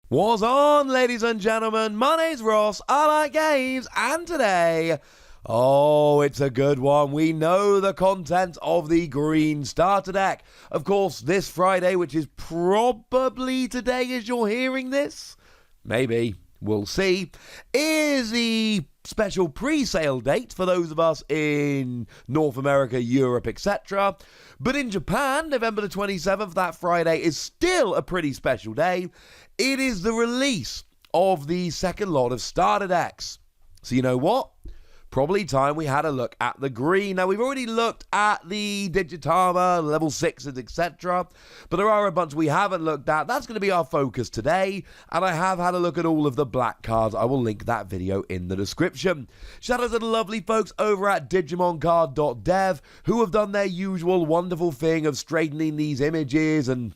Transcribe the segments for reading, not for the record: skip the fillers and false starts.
What's on, ladies and gentlemen? My name's Ross, I like games, and today, it's a good one. We know the content of the green starter deck. Of course, this Friday, which is probably today as you're hearing this, maybe, we'll see, is the special pre-sale date for those of us in North America, Europe, etc. But in Japan, November the 27th, that Friday, is still a pretty special day. It is the release of the second lot of starter decks. So you know what? Probably time we had a look at the green. Now, we've already looked at the Digitama, level 6s, etc. But there are a bunch we haven't looked at. That's going to be our focus today. And I have had a look at all of the black cards. I will link that video in the description. Shout out to the lovely folks over at DigimonCard.dev who have done their usual wonderful thing of straightening these images and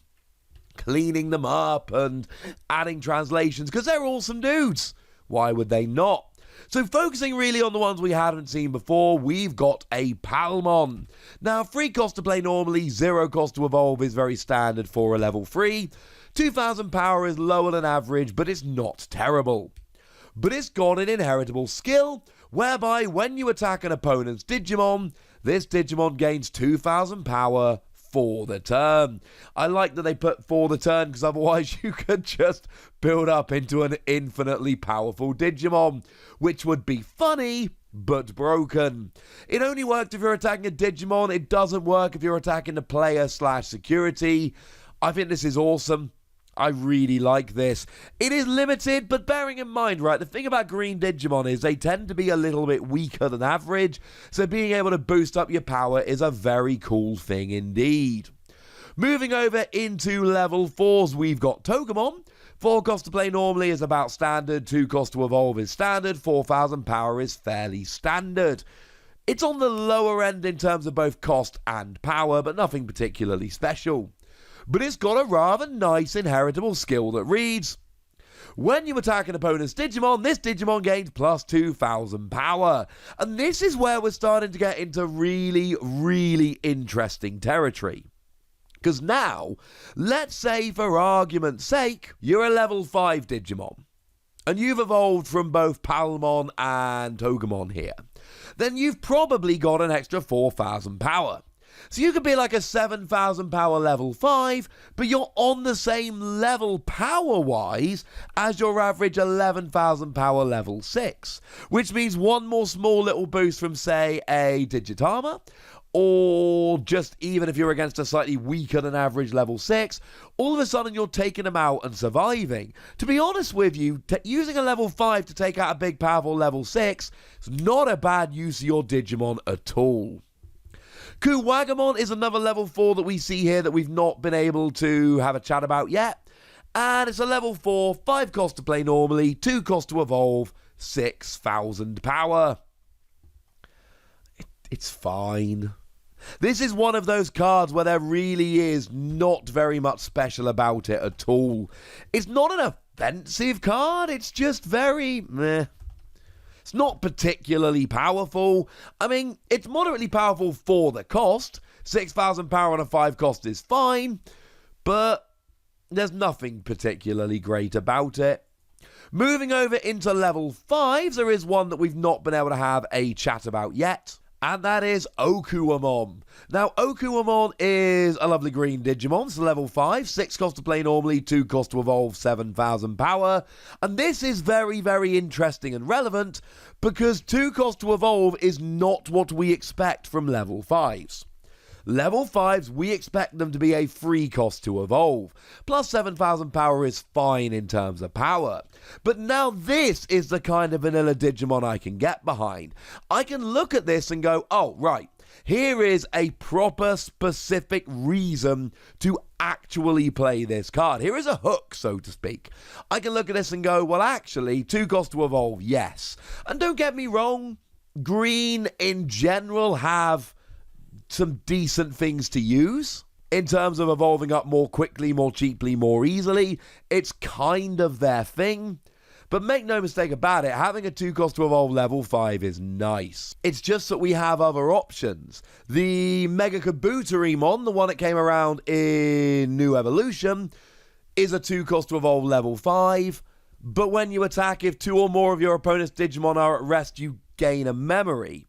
cleaning them up and adding translations, because they're awesome dudes. Why would they not? So focusing really on the ones we haven't seen before, we've got a Palmon. Now, free cost to play normally, 0 cost to evolve is very standard for a level 3. 2000 power is lower than average, but it's not terrible. But it's got an inheritable skill, whereby when you attack an opponent's Digimon, this Digimon gains 2000 power for the turn. I like that they put for the turn, because otherwise you could just build up into an infinitely powerful Digimon, which would be funny but broken. It only worked if you're attacking a Digimon. It doesn't work if you're attacking the player/security. I think this is awesome. I really like this. It is limited, but bearing in mind, right, the thing about green Digimon is they tend to be a little bit weaker than average, so being able to boost up your power is a very cool thing indeed. Moving over into level 4s, we've got Togemon. 4 cost to play normally is about standard, 2 cost to evolve is standard, 4000 power is fairly standard. It's on the lower end in terms of both cost and power, but nothing particularly special. But it's got a rather nice inheritable skill that reads, when you attack an opponent's Digimon, this Digimon gains plus 2000 power. And this is where we're starting to get into really, really interesting territory. Because now, let's say for argument's sake, you're a level 5 Digimon, and you've evolved from both Palmon and Togemon here. Then you've probably got an extra 4000 power. So you could be like a 7000 power level 5, but you're on the same level power-wise as your average 11,000 power level 6. Which means one more small little boost from, say, a Digitama, or just even if you're against a slightly weaker than average level 6, all of a sudden you're taking them out and surviving. To be honest with you, using a level 5 to take out a big powerful level 6 is not a bad use of your Digimon at all. Kuwagamon is another level 4 that we see here that we've not been able to have a chat about yet. And it's a level 4, 5 cost to play normally, 2 cost to evolve, 6000 power. It's fine. This is one of those cards where there really is not very much special about it at all. It's not an offensive card, it's just very meh. It's not particularly powerful. I mean, it's moderately powerful for the cost. 6000 power on a 5 cost is fine, but there's nothing particularly great about it. Moving over into level 5s, there is one that we've not been able to have a chat about yet, and that is Okuamon. Now, Okuamon is a lovely green Digimon. It's level 5, 6 cost to play normally, 2 cost to evolve, 7000 power. And this is very, very interesting and relevant because 2 cost to evolve is not what we expect from level 5s. Level 5s, we expect them to be a free cost to evolve. Plus 7000 power is fine in terms of power. But now this is the kind of vanilla Digimon I can get behind. I can look at this and go, oh, right, here is a proper specific reason to actually play this card. Here is a hook, so to speak. I can look at this and go, well, actually, 2 cost to evolve, yes. And don't get me wrong, green in general have some decent things to use in terms of evolving up more quickly, more cheaply, more easily. It's kind of their thing. But make no mistake about it, having a 2 cost to evolve level 5 is nice. It's just that we have other options. The MEGAKABUTERUDIon, the one that came around in New Evolution, is a 2 cost to evolve level 5, but when you attack, if 2 or more of your opponent's Digimon are at rest, you gain a memory.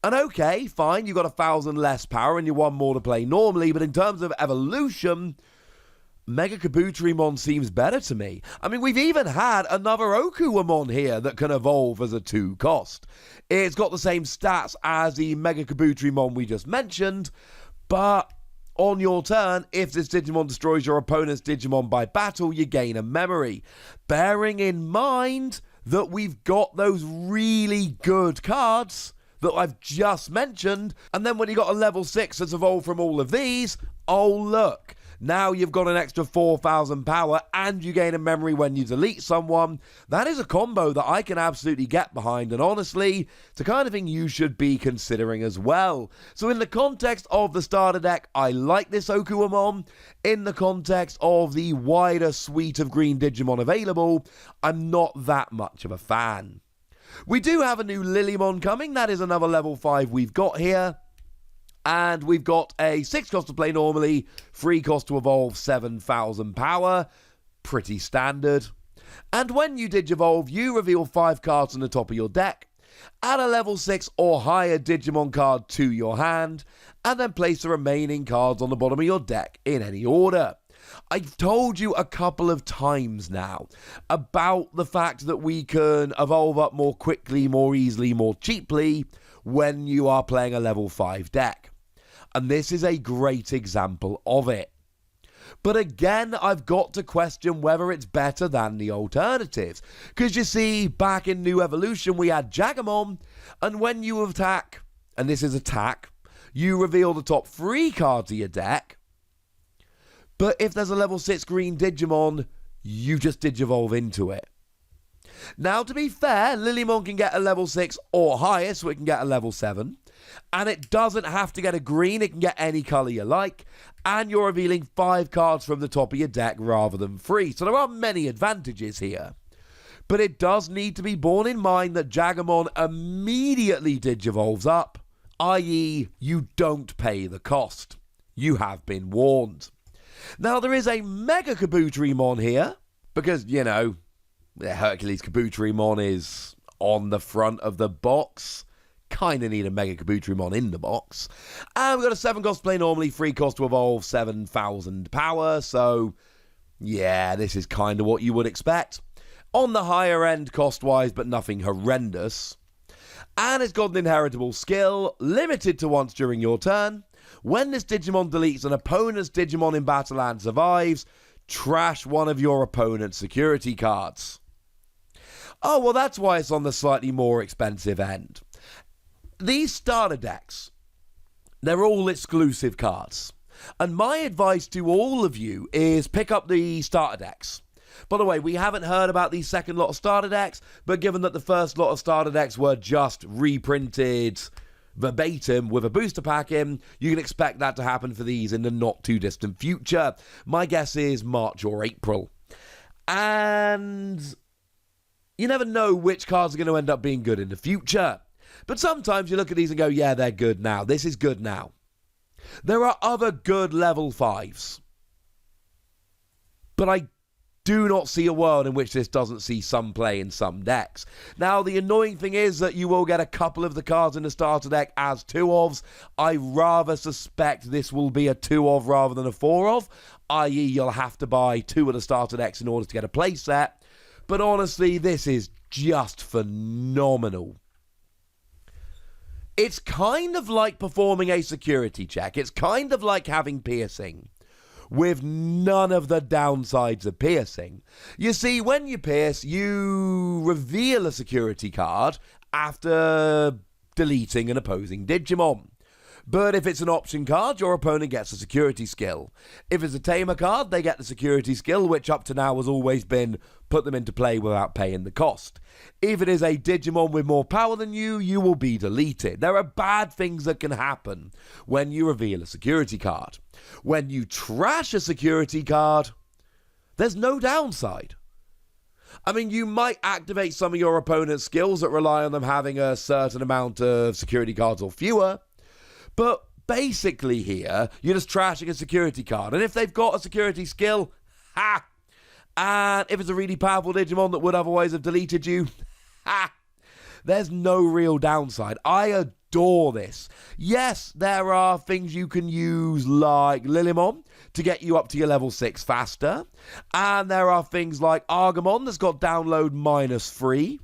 And okay, fine, you got 1,000 less power and you 1 more to play normally, but in terms of evolution, MEGAKABUTERUDION seems better to me. I mean, we've even had another Okuamon here that can evolve as a 2 cost. It's got the same stats as the MEGAKABUTERUDIon we just mentioned, but on your turn, if this Digimon destroys your opponent's Digimon by battle, you gain a memory. Bearing in mind that we've got those really good cards that I've just mentioned, and then when you got a level 6 that's evolved from all of these, oh look, now you've got an extra 4,000 power and you gain a memory when you delete someone. That is a combo that I can absolutely get behind, and honestly, it's the kind of thing you should be considering as well. So in the context of the starter deck, I like this Okuamon. In the context of the wider suite of green Digimon available, I'm not that much of a fan. We do have a new Lilymon coming. That is another level 5 we've got here. And we've got a 6 cost to play normally, 3 cost to evolve, 7,000 power. Pretty standard. And when you Digivolve, you reveal 5 cards on the top of your deck, add a level 6 or higher Digimon card to your hand, and then place the remaining cards on the bottom of your deck in any order. I've told you a couple of times now about the fact that we can evolve up more quickly, more easily, more cheaply when you are playing a level 5 deck. And this is a great example of it. But again, I've got to question whether it's better than the alternatives. Because you see, back in New Evolution, we had Jagamon, and when you attack, and this is attack, you reveal the top 3 cards of your deck. But if there's a level 6 green Digimon, you just Digivolve into it. Now, to be fair, Lilymon can get a level 6 or higher, so it can get a level 7. And it doesn't have to get a green, it can get any colour you like. And you're revealing 5 cards from the top of your deck rather than 3. So there are many advantages here. But it does need to be borne in mind that Jagamon immediately Digivolves up, i.e. you don't pay the cost. You have been warned. Now, there is a MEGAKABUTERUDIon here, because, you know, the Hercules Kabuterimon is on the front of the box. Kind of need a MEGAKABUTERUDIon in the box. And we've got a 7 cost to play normally, 3 cost to evolve, 7,000 power. So, yeah, this is kind of what you would expect. On the higher end cost-wise, but nothing horrendous. And it's got an inheritable skill, limited to once during your turn. When this Digimon deletes an opponent's Digimon in battle and survives, trash one of your opponent's security cards. Oh, well, that's why it's on the slightly more expensive end. These starter decks, they're all exclusive cards. And my advice to all of you is pick up the starter decks. By the way, we haven't heard about the second lot of starter decks, but given that the first lot of starter decks were just reprinted verbatim with a booster pack in, you can expect that to happen for these in the not too distant future. My guess is March or April. And you never know which cards are going to end up being good in the future. But sometimes you look at these and go, yeah, they're good now. This is good now. There are other good level 5s. But I do not see a world in which this doesn't see some play in some decks. Now, the annoying thing is that you will get a couple of the cards in the starter deck as 2-ofs. I rather suspect this will be a 2-of rather than a 4-of, i.e. you'll have to buy 2 of the starter decks in order to get a play set. But honestly, this is just phenomenal. It's kind of like performing a security check. It's kind of like having piercing, with none of the downsides of piercing. You see, when you pierce, you reveal a security card after deleting an opposing Digimon. But if it's an option card, your opponent gets a security skill. If it's a tamer card, they get the security skill, which up to now has always been put them into play without paying the cost. If it is a Digimon with more power than you, you will be deleted. There are bad things that can happen when you reveal a security card. When you trash a security card, there's no downside. I mean, you might activate some of your opponent's skills that rely on them having a certain amount of security cards or fewer, but basically here, you're just trashing a security card. And if they've got a security skill, And if it's a really powerful Digimon that would otherwise have deleted you, there's no real downside. I adore this. Yes, there are things you can use like Lilymon to get you up to your level 6 faster. And there are things like Argamon that's got download -3,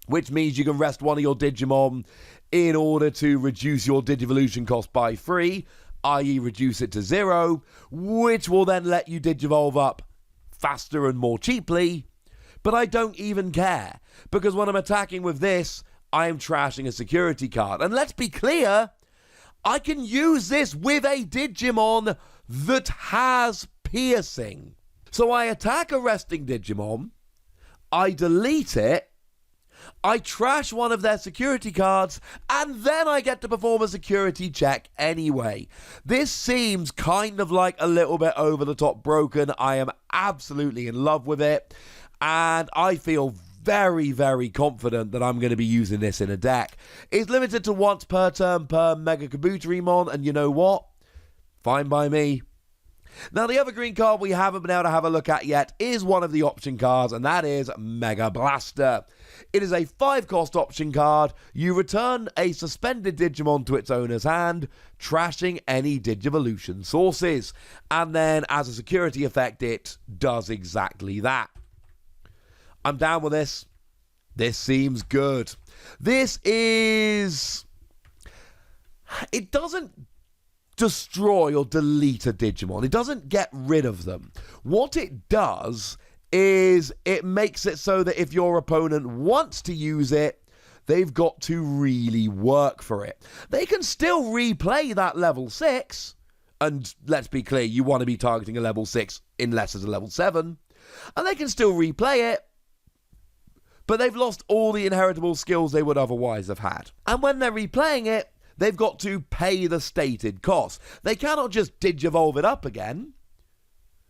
which means you can rest one of your Digimon in order to reduce your Digivolution cost by 3, i.e. reduce it to 0, which will then let you Digivolve up faster and more cheaply. But I don't even care, because when I'm attacking with this, I am trashing a security card. And let's be clear, I can use this with a Digimon that has piercing. So I attack a resting Digimon, I delete it, I trash one of their security cards, and then I get to perform a security check anyway. This seems kind of like a little bit over the top broken. I am absolutely in love with it, and I feel very, very confident that I'm going to be using this in a deck. It's limited to once per turn per MEGAKABUTERUDIon, and you know what? Fine by me. Now, the other green card we haven't been able to have a look at yet is one of the option cards, and that is Mega Blaster. It is a 5-cost option card. You return a suspended Digimon to its owner's hand, trashing any Digivolution sources. And then, as a security effect, it does exactly that. I'm down with this. This seems good. This is... It doesn't destroy or delete a Digimon. It doesn't get rid of them. What it does is it makes it so that if your opponent wants to use it, they've got to really work for it. They can still replay that level 6, and let's be clear, you want to be targeting a level 6 unless it's a level 7, and they can still replay it, but they've lost all the inheritable skills they would otherwise have had. And when they're replaying it, they've got to pay the stated cost. They cannot just Digivolve it up again.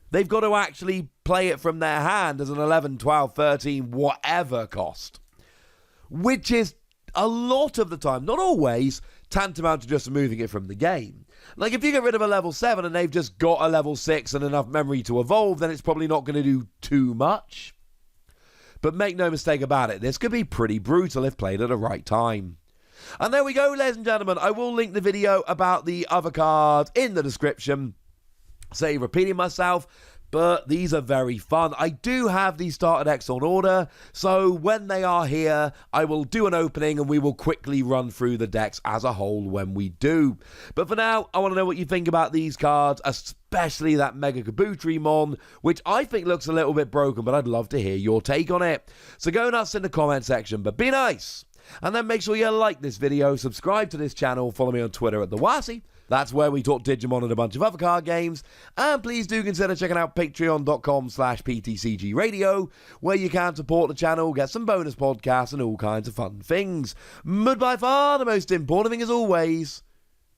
They've got to actually play it from their hand as an 11, 12, 13, whatever cost. Which is a lot of the time, not always, tantamount to just removing it from the game. Like, if you get rid of a level 7 and they've just got a level 6 and enough memory to evolve, then it's probably not going to do too much. But make no mistake about it, this could be pretty brutal if played at the right time. And there we go, ladies and gentlemen. I will link the video about the other cards in the description. Say, repeating myself, but these are very fun. I do have these starter decks on order, so when they are here, I will do an opening and we will quickly run through the decks as a whole when we do. But for now, I want to know what you think about these cards, especially that MEGAKABUTERUDIon, which I think looks a little bit broken, but I'd love to hear your take on it. So go nuts in the comment section, but be nice. And then make sure you like this video, subscribe to this channel, follow me on Twitter at the Wossy. That's where we talk Digimon and a bunch of other card games. And please do consider checking out patreon.com/PTCG Radio, where you can support the channel, get some bonus podcasts, and all kinds of fun things. But by far, the most important thing as always,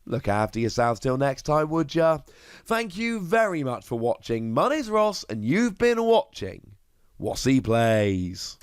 look after yourselves till next time, would ya? Thank you very much for watching. My name's Ross, and you've been watching Wossy Plays.